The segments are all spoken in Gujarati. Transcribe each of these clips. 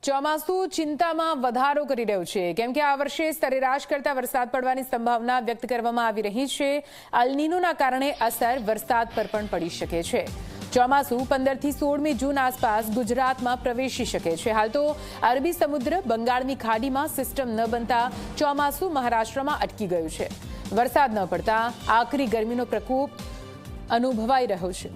ચોમાસું ચિંતામાં વધારો કરી રહ્યું છે કેમ કે આ વર્ષે સરેરાશ કરતા વરસાદ પડવાની સંભાવના વ્યક્ત કરવામાં આવી રહી છે। અલ નીનોના કારણે અસર વરસાદ પર પણ પડી શકે છે। ચોમાસું 15 થી 16મી જૂન આસપાસ ગુજરાતમાં પ્રવેશી શકે છે। હાલ તો અરબી સમુદ્ર બંગાળની ખાડીમાં સિસ્ટમ ન બનતા ચોમાસું મહારાષ્ટ્રમાં અટકી ગયું છે। વરસાદ ન પડતા આકરી ગરમીનો પ્રકોપ અનુભવાઈ રહ્યો છે।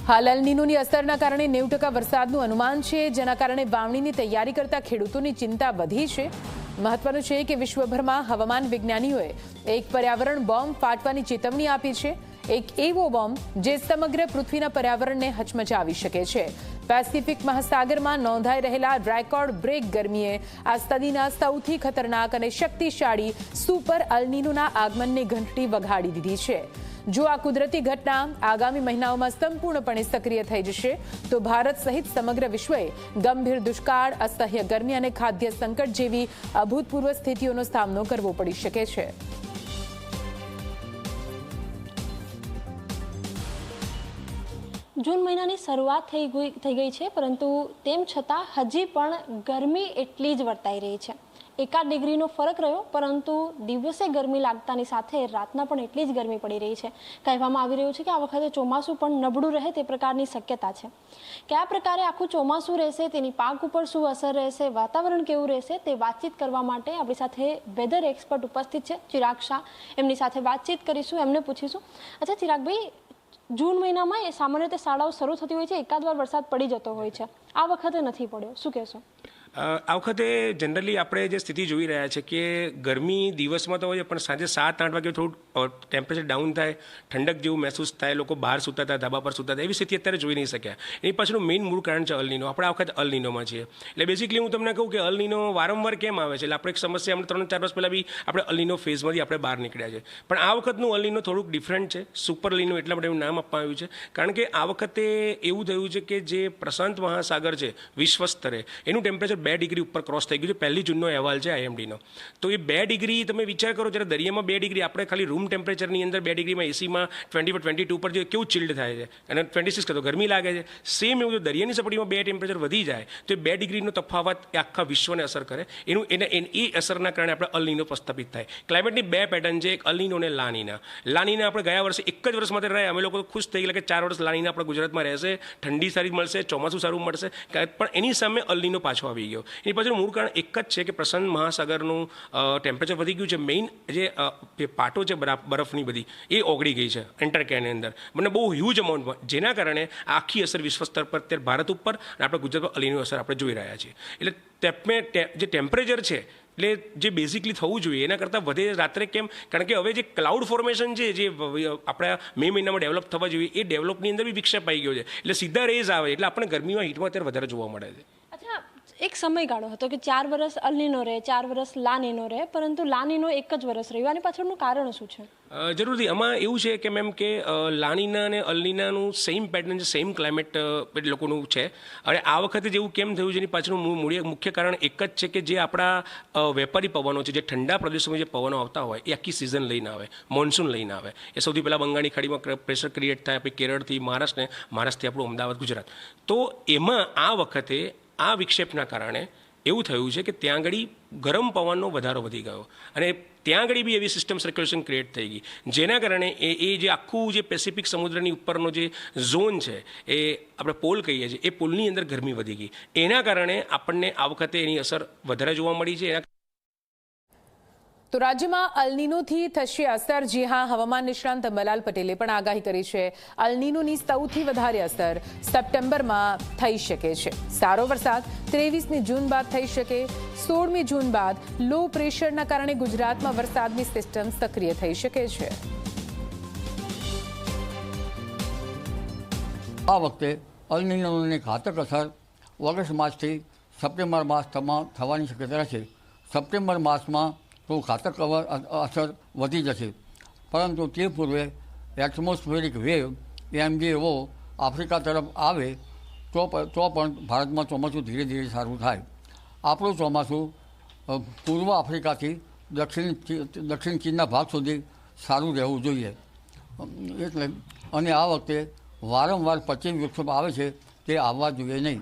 હાલ અલ નીનોની અસરના કારણે 90% વરસાદનું અનુમાન છે, જેના કારણે વાવણીની તૈયારી કરતા ખેડૂતોની ચિંતા વધી છે। મહત્વનું છે કે વિશ્વભરમાં હવામાન વિજ્ઞાનીઓએ એક પર્યાવરણ બોમ્બ ફાટવાની ચેતવણી આપી છે, એક એવો બોમ્બ જે સમગ્ર પૃથ્વીના પર્યાવરણને હચમચાવી શકે છે। પેસિફિક મહાસાગરમાં નોંધાઈ રહેલા રેકોર્ડ બ્રેક ગરમીએ આ સદીના સૌથી ખતરનાક અને શક્તિશાળી સુપર અલ નીનોના આગમનની ઘંટડી વગાડી દીધી છે। જો આ કુદરતી ઘટના આગામી મહિનાઓમાં સંપૂર્ણપણે સક્રિય થઈ જશે તો ભારત સહિત સમગ્ર વિશ્વએ ગંભીર દુષ્કાળ, અસહ્ય ગરમી અને ખાદ્ય સંકટ જેવી અભૂતપૂર્વ સ્થિતિઓનો સામનો કરવો પડી શકે છે। જૂન મહિનાની શરૂઆત થઈ ગઈ છે, પરંતુ તેમ છતાં હજી પણ ગરમી એટલી જ વર્તાઈ રહી છે। 1 ડિગ્રીનો ફરક રહ્યો, પરંતુ દિવસે ગરમી લાગતાની સાથે રાતના પણ એટલી જ ગરમી પડી રહી છે। કહેવામાં આવી રહ્યું છે કે આ વખતે ચોમાસું પણ નબળું રહે તે પ્રકારની શક્યતા છે। કયા પ્રકારે આખું ચોમાસું રહેશે, તેની પાક ઉપર શું અસર રહેશે, વાતાવરણ કેવું રહેશે, તે વાતચીત કરવા માટે આપણી સાથે વેધર એક્સપર્ટ ઉપસ્થિત છે ચિરાગ શાહ। એમની સાથે વાતચીત કરીશું, એમને પૂછીશું। અચ્છા ચિરાગભાઈ, જૂન મહિનામાં સામાન્ય રીતે શાળાઓ શરૂ થતી હોય છે, એકાદ વાર વરસાદ પડી જતો હોય છે, આ વખતે નથી પડ્યો, શું કહેશો? આ વખતે જનરલી આપણે જે સ્થિતિ જોઈ રહ્યા છે કે ગરમી દિવસમાં તો હોય પણ સાંજે 7-8 વાગે થોડું ટેમ્પરેચર ડાઉન થાય, ઠંડક જેવું મહેસૂસ થાય, લોકો બહાર સૂતા હતા, ધાબા પર સૂતા હતા, એવી સ્થિતિ અત્યારે જોઈ નહીં શક્યા। એની પાછળનું મેઇન મૂળ કારણ છે અલ નીનો। આપણે આ વખતે અલ નીનોમાં છીએ। એટલે બેઝિકલી હું તમને કહું કે અલ નીનો વારંવાર કેમ આવે છે, એટલે આપણે એક સમસ્યા આપણે 3-4 વર્ષ પહેલાં બી આપણે અલ નીનો ફેઝમાંથી આપણે બહાર નીકળ્યા છે, પણ આ વખતનું અલ નીનો થોડુંક ડિફરન્ટ છે, સુપર અલ નીનો એટલા માટે એવું નામ આપવામાં આવ્યું છે, કારણ કે આ વખતે એવું થયું છે કે જે પ્રશાંત મહાસાગર છે વિશ્વ સ્તરે એનું ટેમ્પરેચર 2 ડિગ્રી ઉપર ક્રોસ થઈ ગયું છે। 1 જૂનનો અહેવાલ છે IMDનો। તો એ 2 ડિગ્રી તમે વિચાર કરો, જ્યારે દરિયામાં 2 ડિગ્રી, આપણે ખાલી રૂમ ટેમ્પરેચરની અંદર 2 ડિગ્રીમાં એસીમાં 22 પર જે કેવું ચિલ્ડ થાય છે અને 26 કરતો ગરમી લાગે છે, સેમ એવું જો દરિયાની સપાટીમાં 2 ટેમ્પરેચર વધી જાય તો એ 2 ડિગ્રીનો તફાવત એ આખા વિશ્વને અસર કરે। એ અસરના કારણે આપણે અલ નીનો પ્રસ્થાપિત થાય। ક્લાઇમેટની 2 પેટર્ન છે, એક અલ નીનો અને લા નીના। લા નીના આપણે ગયા વર્ષે એક જ વર્ષ માટે રહ્યા, અમે લોકો ખુશ થઈ ગયા કે 4 વર્ષ લા નીના આપણા ગુજરાતમાં રહેશે, ઠંડી સારી મળશે, ચોમાસું સારું મળશે, પણ એની સામે અલ નીનો પાછો આવી ગયો। એની પાછળ મૂળ કારણ એક જ છે કે પ્રશાંત મહાસાગરનું ટેમ્પરેચર વધી ગયું છે, મેઇન જે પાટો છે બરફની બધી એ ઓગળી ગઈ છે એન્ટાર્કટિકાની અંદર, મને બહુ હ્યુજ અમાઉન્ટમાં, જેના કારણે આખી અસર વિશ્વ સ્તર પર અત્યારે ભારત ઉપર અને આપણા ગુજરાત પર અલ નીનો અસર આપણે જોઈ રહ્યા છીએ। એટલે જે ટેમ્પરેચર છે એટલે જે બેઝિકલી થવું જોઈએ એના કરતાં વધે રાત્રે કેમ, કારણ કે હવે જે ક્લાઉડ ફોર્મેશન છે જે આપણા મે મહિનામાં ડેવલપ થવા જોઈએ એ ડેવલપની અંદર બી વિક્ષેપ આવી ગયો છે, એટલે સીધા રેઝ આવે એટલે આપણને ગરમીમાં હીટમાં અત્યારે વધારે જોવા મળે છે। એક સમયગાળો હતો કે 4 વર્ષ અલ નીનો રહે, 4 વર્ષ લા નીનો રહે, પરંતુ લા નીનો એક જ વર્ષ રહ્યું, આની પાછળનું કારણ શું છે? જરૂરથી આમાં એવું છે કે મેમ કે લા નીના અને અલ નીનાનું સેમ પેટર્ન છે, સેમ ક્લાઇમેટ લોકોનું છે, અને આ વખતે જેવું કેમ થયું છે એની પાછળનું મુખ્ય કારણ એક જ છે કે જે આપણા વેપારી પવનો છે, જે ઠંડા પ્રદેશોમાં જે પવનો આવતા હોય એ આખી સિઝન લઈને આવે, મોન્સૂન લઈને આવે। એ સૌથી પહેલાં બંગાળની ખાડીમાં પ્રેશર ક્રિએટ થાય, પછી કેરળથી મહારાષ્ટ્રથી આપણું અમદાવાદ ગુજરાત, તો એમાં આ વખતે આ વિક્ષેપના કારણે એવું થયું છે કે ત્યાં આગળ ગરમ પવનનો વધારો વધી ગયો અને ત્યાં આગળ બી એવી સિસ્ટમ સર્ક્યુલેશન ક્રિએટ થઈ ગઈ, જેના કારણે એ જે આખું જે પેસિફિક સમુદ્રની ઉપરનો જે ઝોન છે એ આપણે પોલ કહીએ છીએ, એ પોલની અંદર ગરમી વધી ગઈ, એના કારણે આપણને આ વખતે એની અસર વધારે જોવા મળી છે। તો રાજ્યમાં અલ નીનોથી થશે અસર। જી હા, હવામાન નિષ્ણાંત અંબાલાલ પટેલે પણ આગાહી કરી છે। અલ નીનોની સૌથી વધારે અસર સપ્ટેમ્બરમાં થઈ શકે છે। સારો વરસાદ 23મી જૂન બાદ થઈ શકે। 16મી જૂન બાદ લો પ્રેશરના કારણે ગુજરાતમાં વરસાદની સિસ્ટમ સક્રિય થઈ શકે છે। આ વખતે અલ નીનોની ઘાતક અસર ઓગસ્ટ માસથી સપ્ટેમ્બર માસ થવાની શક્યતા છે। સપ્ટેમ્બર માસમાં તો ઘાતક અસર વધી જશે, પરંતુ તે પૂર્વે એટમોસ્ફેરિક વેવ MJO આફ્રિકા તરફ આવે તો પણ ભારતમાં ચોમાસું ધીરે ધીરે સારું થાય। આપણું ચોમાસું પૂર્વ આફ્રિકાથી દક્ષિણ ચીનના ભાગ સુધી સારું રહેવું જોઈએ। એટલે અને આ વખતે વારંવાર પશ્ચિમ વિક્ષેપ આવે છે તે આવવા જોઈએ નહીં।